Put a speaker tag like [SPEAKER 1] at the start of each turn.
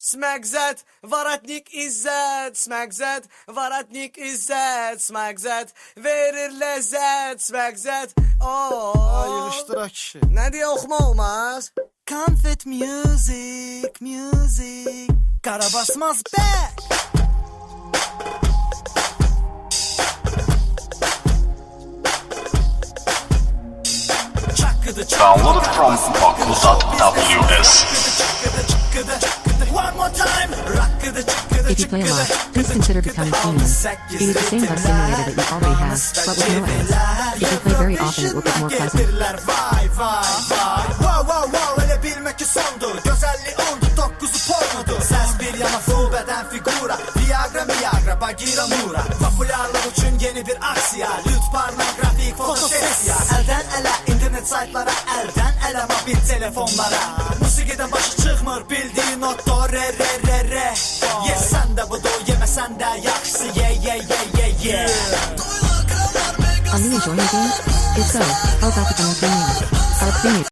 [SPEAKER 1] Smegzet, Varatnik İzzet, Smegzet, Varatnik İzzet, Smegzet, verir lezzet, Smegzet.
[SPEAKER 2] Ay, yığışdıra kişi.
[SPEAKER 1] Ne diye oxuma olmaz?
[SPEAKER 2] Comfort music, music. Karabasmaz back.
[SPEAKER 3] Download from Baku.ws.
[SPEAKER 4] If you play a lot, please consider becoming premium. It is the same bus simulator that you already have, but with no ads. If you play very often, it will get more pleasant.
[SPEAKER 2] Elə bilmək ki sondu, gözəllik oldu, 9'u pornodu. Səs bir yana full bədən figura, Viagra, Miagra, Bagira, Mura. Popularlar üçün yeni bir aksiya, lüt pornografik fotosesiya. Əldən ələ, internet saytlara, əldən ələ mobil telefonlara. Musiqidən başı çıxmır, bildiyi not do, re, re, re, re. Yesən də budur, yeməsən də yaxşısı, ye, ye, ye, ye, ye.
[SPEAKER 4] Are you enjoying the game? If so, how about becoming premium? Our premium